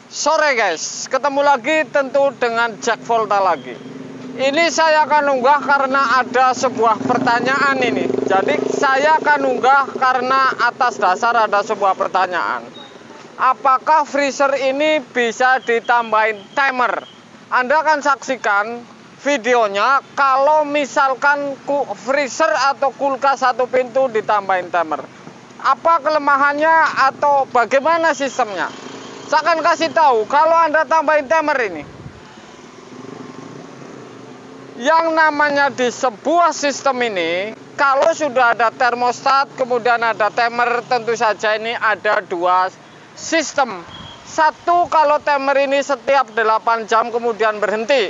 Sore guys, ketemu lagi tentu dengan Jack Volta lagi. Ini saya akan unggah karena ada sebuah pertanyaan ini. Jadi saya akan unggah karena atas dasar ada sebuah pertanyaan. Apakah freezer ini bisa ditambahin timer? Anda akan saksikan videonya kalau misalkan freezer atau kulkas satu pintu ditambahin timer. Apa kelemahannya atau bagaimana sistemnya? Saya akan kasih tahu kalau Anda tambahin timer ini. Yang namanya di sebuah sistem ini, kalau sudah ada termostat, kemudian ada timer, tentu saja ini ada dua sistem. Satu, kalau timer ini setiap 8 jam kemudian berhenti.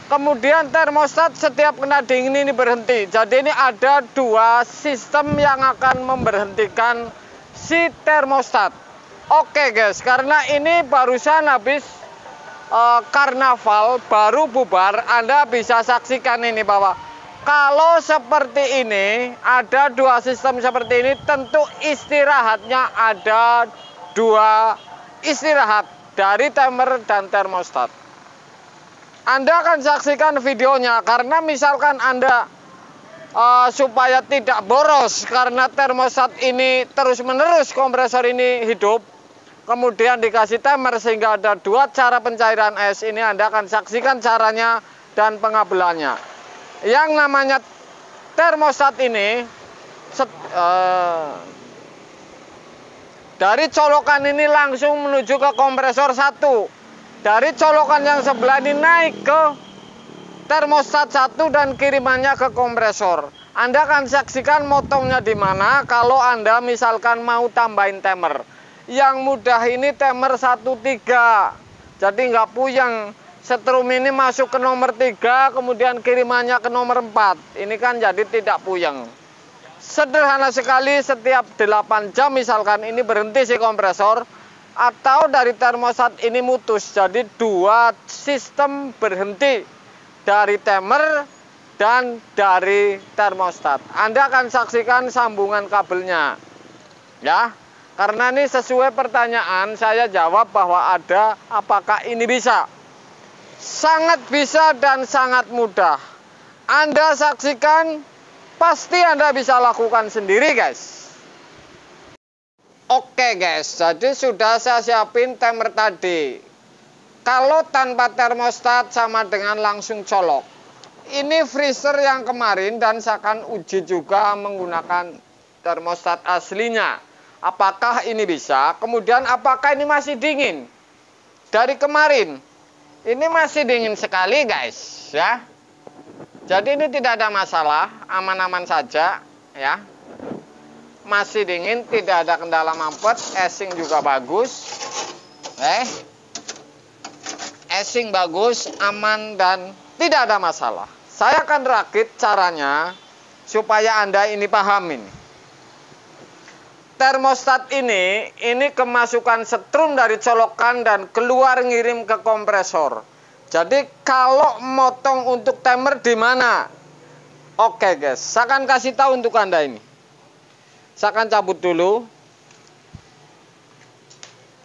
Kemudian termostat setiap kena dingin ini berhenti. Jadi ini ada dua sistem yang akan memberhentikan si termostat. Oke guys, karena ini barusan habis karnaval, baru bubar, Anda bisa saksikan ini bahwa kalau seperti ini, ada dua sistem seperti ini, tentu istirahatnya ada dua istirahat dari timer dan termostat. Anda akan saksikan videonya, karena misalkan Anda supaya tidak boros, karena termostat ini terus-menerus kompresor ini hidup, kemudian dikasih timer sehingga ada dua cara pencairan es. Ini Anda akan saksikan caranya dan pengabelannya. Yang namanya termostat ini dari colokan ini langsung menuju ke kompresor 1. Dari colokan yang sebelah ini naik ke termostat 1 dan kirimannya ke kompresor. Anda akan saksikan motongnya di mana kalau Anda misalkan mau tambahin timer. Yang mudah ini timer 13, jadi nggak puyeng. Setrum ini masuk ke nomor 3, kemudian kirimannya ke nomor 4. Ini kan jadi tidak puyeng. Sederhana sekali, setiap 8 jam misalkan ini berhenti si kompresor, atau dari termostat ini mutus. Jadi dua sistem berhenti, dari timer dan dari termostat. Anda akan saksikan sambungan kabelnya, ya. Karena ini sesuai pertanyaan, saya jawab bahwa ada, apakah ini bisa? Sangat bisa dan sangat mudah. Anda saksikan, pasti Anda bisa lakukan sendiri guys. Oke guys, jadi sudah saya siapin timer tadi. Kalau tanpa termostat sama dengan langsung colok. Ini freezer yang kemarin dan saya akan uji juga menggunakan termostat aslinya. Apakah ini bisa? Kemudian apakah ini masih dingin? Dari kemarin ini masih dingin sekali guys, ya. Jadi ini tidak ada masalah, aman-aman saja, ya. Masih dingin, tidak ada kendala mampet, esing juga bagus. Esing bagus, aman dan tidak ada masalah. Saya akan rakit caranya supaya Anda ini paham ini. Termostat ini kemasukan setrum dari colokan dan keluar ngirim ke kompresor. Jadi kalau motong untuk timer di mana? Oke guys, saya akan kasih tahu untuk Anda ini. Saya akan cabut dulu.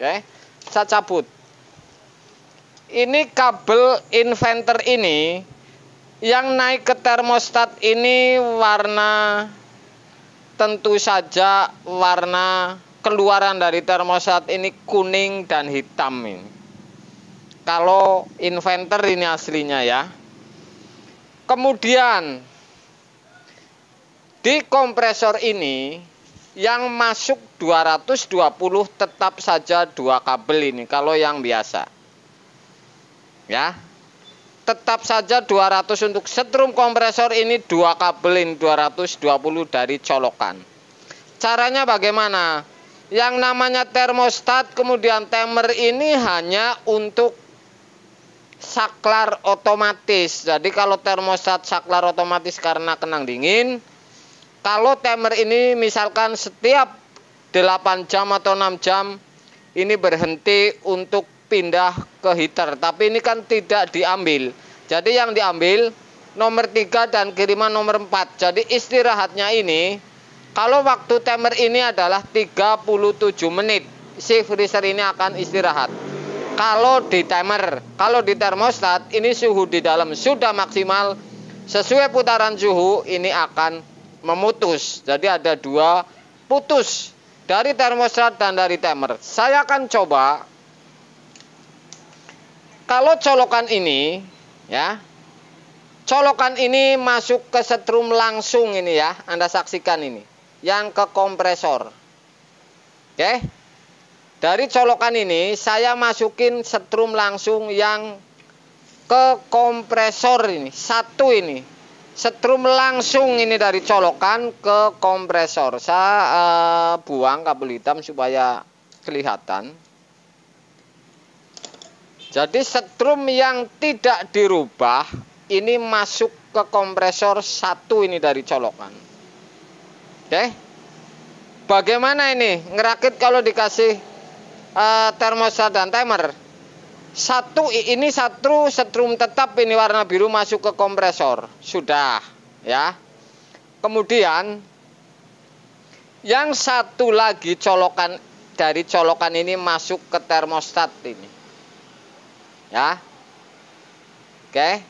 Oke, saya cabut. Ini kabel inverter ini yang naik ke termostat ini warna, tentu saja warna keluaran dari termostat ini kuning dan hitam ini. Kalau inverter ini aslinya ya. Kemudian di kompresor ini yang masuk 220 tetap saja dua kabel ini kalau yang biasa. Ya. Tetap saja 200 untuk setrum kompresor ini, dua kabel ini 220 dari colokan. Caranya bagaimana? Yang namanya termostat kemudian timer ini hanya untuk saklar otomatis. Jadi kalau termostat saklar otomatis karena kenang dingin. Kalau timer ini misalkan setiap 8 jam atau 6 jam ini berhenti untuk pindah ke heater, tapi ini kan tidak diambil. Jadi yang diambil nomor 3 dan kiriman nomor 4. Jadi istirahatnya ini, kalau waktu timer ini adalah 37 menit, si freezer ini akan istirahat. Kalau di timer, kalau di termostat ini suhu di dalam sudah maksimal, sesuai putaran suhu ini akan memutus. Jadi ada dua putus, dari termostat dan dari timer. Saya akan coba kalau colokan ini ya. Colokan ini masuk ke setrum langsung ini ya. Anda saksikan ini. Yang ke kompresor. Oke. Dari colokan ini saya masukin setrum langsung yang ke kompresor ini. Satu ini. Setrum langsung ini dari colokan ke kompresor. Saya buang kabel hitam supaya kelihatan. Jadi setrum yang tidak dirubah ini masuk ke kompresor satu ini dari colokan. Oke. Bagaimana ini ngerakit kalau dikasih termostat dan timer? Ini satu setrum tetap ini warna biru masuk ke kompresor. Sudah ya. Kemudian yang satu lagi colokan dari colokan ini masuk ke termostat ini. Ya. Oke.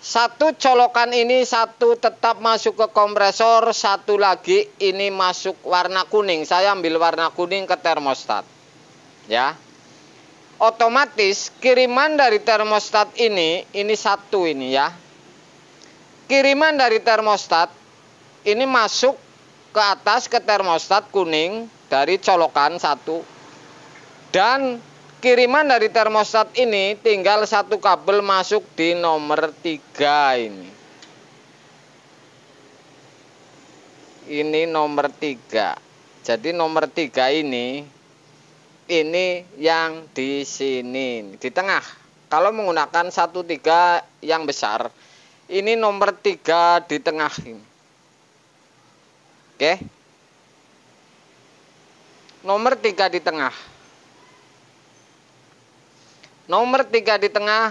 Satu colokan ini satu tetap masuk ke kompresor, satu lagi ini masuk warna kuning. Saya ambil warna kuning ke termostat. Ya. Otomatis kiriman dari termostat ini satu ini ya. Kiriman dari termostat ini masuk ke atas ke termostat kuning dari colokan satu. Dan kiriman dari termostat ini tinggal satu kabel masuk di nomor 3 ini. Ini nomor 3. Jadi nomor 3 ini yang di sini, di tengah. Kalau menggunakan 13 yang besar, ini nomor 3 di tengah ini. Oke. Nomor 3 di tengah. Nomor 3 di tengah,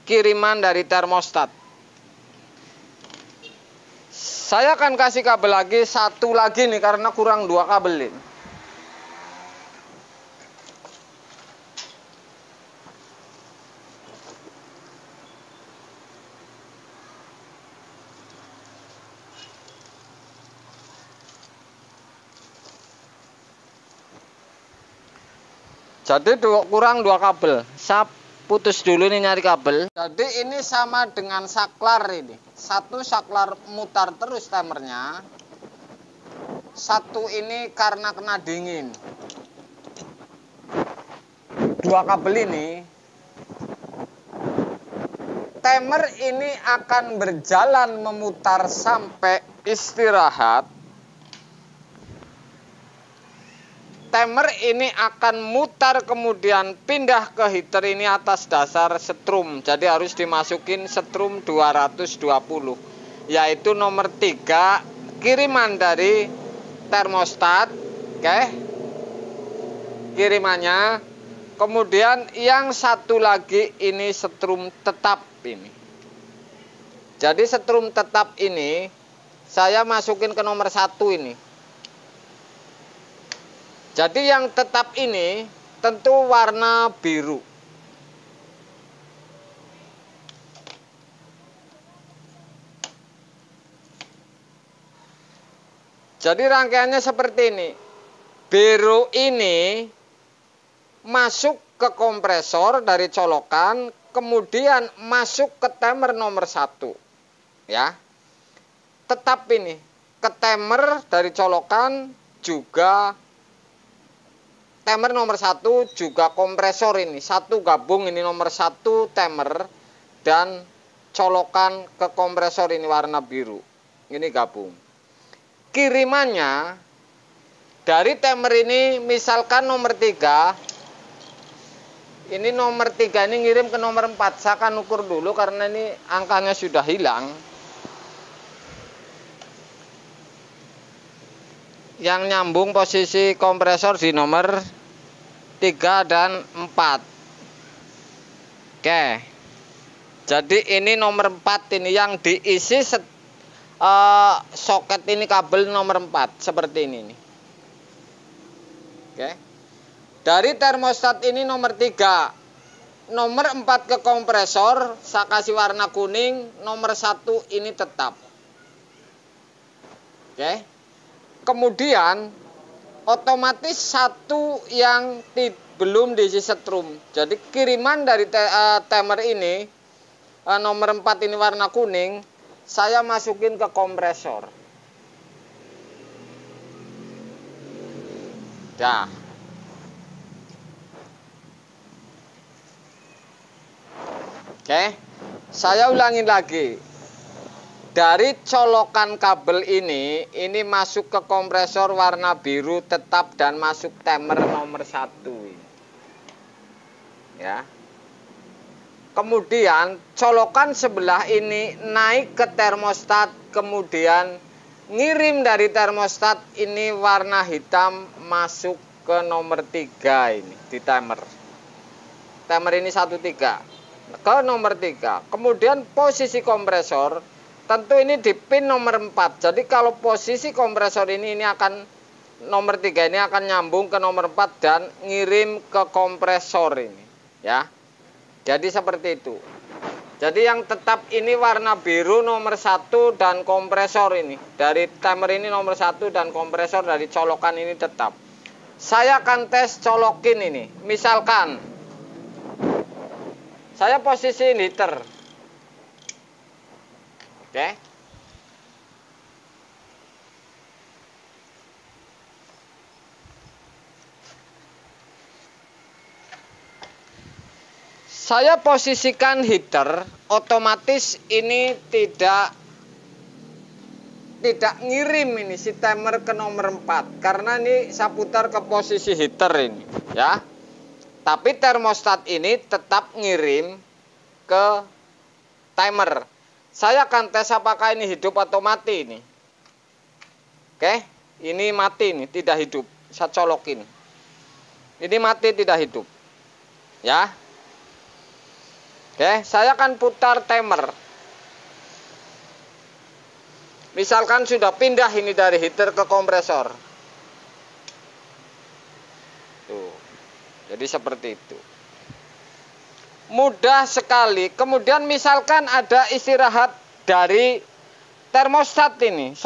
kiriman dari termostat. Saya akan kasih kabel lagi, satu lagi nih karena kurang 2 kabel ini. Jadi kurang 2 kabel. Saya putus dulu nih nyari kabel. Jadi ini sama dengan saklar ini. Satu saklar mutar terus timernya. Satu ini karena kena dingin. 2 kabel ini. Timer ini akan berjalan memutar sampai istirahat. Timer ini akan mutar kemudian pindah ke heater ini atas dasar setrum. Jadi harus dimasukin setrum 220, yaitu nomor 3 kiriman dari termostat. Oke. Kirimannya. Kemudian yang satu lagi ini setrum tetap ini. Jadi setrum tetap ini saya masukin ke nomor 1 ini. Jadi yang tetap ini tentu warna biru. Jadi rangkaiannya seperti ini. Biru ini masuk ke kompresor dari colokan, kemudian masuk ke timer nomor 1. Ya. Tetap ini ke timer dari colokan juga. Timer nomor 1 juga kompresor ini. Satu gabung ini nomor 1 timer. Dan colokan ke kompresor ini warna biru. Ini gabung. Kirimannya dari timer ini misalkan nomor 3. Ini nomor 3 ini ngirim ke nomor 4. Saya akan ukur dulu karena ini angkanya sudah hilang. Yang nyambung posisi kompresor di nomor 3 dan 4. Oke. Jadi ini nomor 4 ini yang diisi soket ini kabel nomor 4 seperti ini nih. Oke. Dari termostat ini nomor 3. Nomor 4 ke kompresor, saya kasih warna kuning. Nomor 1 ini tetap. Oke. Kemudian otomatis satu yang belum diisi setrum. Jadi kiriman dari timer ini nomor 4 ini warna kuning, saya masukin ke kompresor. Dah. Oke. Saya ulangin lagi. Dari colokan kabel ini masuk ke kompresor warna biru tetap dan masuk timer nomor 1. Ya. Kemudian colokan sebelah ini naik ke termostat, kemudian ngirim dari termostat ini warna hitam masuk ke nomor 3 ini di timer. Timer ini 13 ke nomor 3. Kemudian posisi kompresor tentu ini di pin nomor 4. Jadi kalau posisi kompresor ini akan nomor 3 ini akan nyambung ke nomor 4 dan ngirim ke kompresor ini, ya. Jadi seperti itu. Jadi yang tetap ini warna biru nomor 1 dan kompresor ini. Dari timer ini nomor 1 dan kompresor dari colokan ini tetap. Saya akan tes colokin ini. Misalkan saya posisi liter. Oke. Saya posisikan heater, otomatis ini tidak ngirim ini si timer ke nomor 4 karena ini saya putar ke posisi heater ini, ya. Tapi termostat ini tetap ngirim ke timer. Saya akan tes apakah ini hidup atau mati ini. Oke, ini mati ini, tidak hidup. Saya colokin. Ini mati, tidak hidup. Ya. Oke, saya akan putar timer. Misalkan sudah pindah ini dari heater ke kompresor. Tuh. Jadi seperti itu. Mudah sekali. Kemudian misalkan ada istirahat dari termostat ini.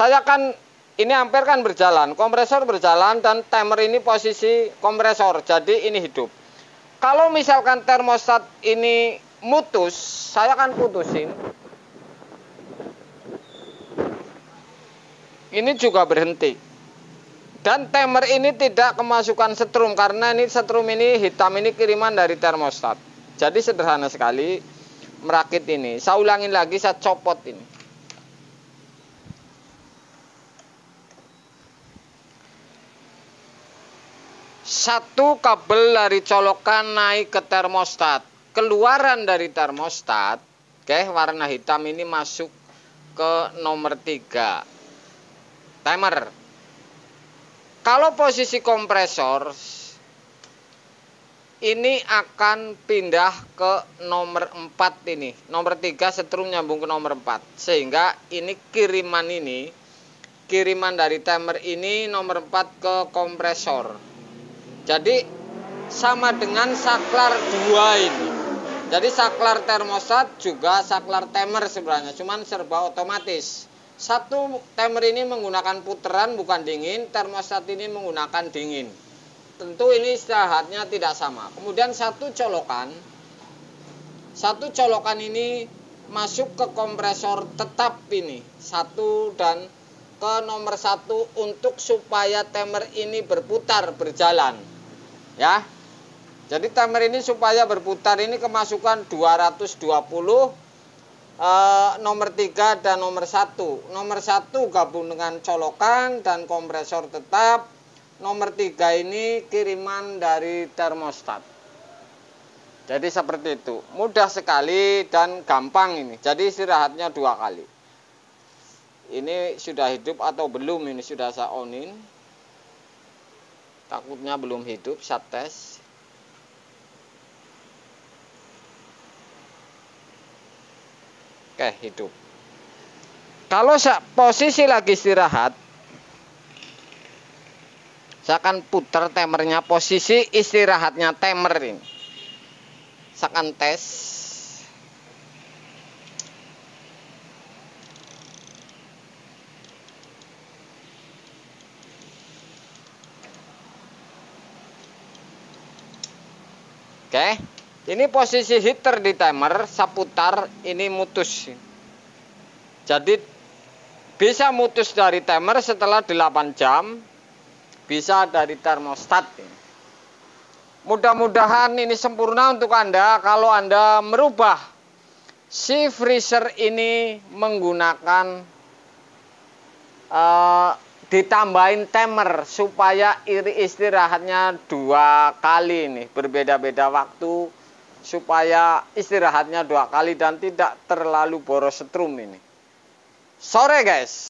Ini ampere kan berjalan, kompresor berjalan dan timer ini posisi kompresor. Jadi ini hidup. Kalau misalkan termostat ini mutus, saya akan putusin. Ini juga berhenti. Dan timer ini tidak kemasukan setrum karena ini setrum ini hitam ini kiriman dari termostat. Jadi sederhana sekali merakit ini. Saya ulangin lagi, saya copot ini. Satu kabel dari colokan naik ke termostat. Keluaran dari termostat, oke, warna hitam ini masuk ke nomor 3. Timer. Kalau posisi kompresor ini akan pindah ke nomor 4 ini. Nomor 3 setrum nyambung ke nomor 4. Sehingga ini kiriman dari timer ini nomor 4 ke kompresor. Jadi sama dengan saklar 2 ini. Jadi saklar termostat juga saklar timer sebenarnya. Cuman serba otomatis. Satu timer ini menggunakan putaran bukan dingin. Termostat ini menggunakan dingin. Tentu ini istirahatnya tidak sama. Kemudian satu colokan ini masuk ke kompresor tetap ini. 1 dan ke nomor 1 untuk supaya timer ini berjalan. Ya. Jadi timer ini supaya berputar ini kemasukan 220 nomor 3 dan nomor 1. Nomor 1 gabung dengan colokan dan kompresor tetap. Nomor 3 ini kiriman dari termostat. Jadi seperti itu. Mudah sekali dan gampang ini. Jadi istirahatnya 2 kali. Ini sudah hidup atau belum? Ini sudah saya onin. Takutnya belum hidup, saya tes. Oke, hidup. Kalau posisi lagi istirahat, Saya akan putar timernya, posisi istirahatnya timer ini. Saya akan tes. Oke, ini posisi heater di timer, saya putar, ini mutus. Jadi bisa mutus dari timer setelah 8 jam, bisa dari termostat. Mudah-mudahan ini sempurna untuk Anda. Kalau Anda merubah si freezer ini menggunakan ditambahin timer supaya istirahatnya 2 kali nih, berbeda-beda waktu, supaya istirahatnya 2 kali dan tidak terlalu boros setrum ini. Sore guys.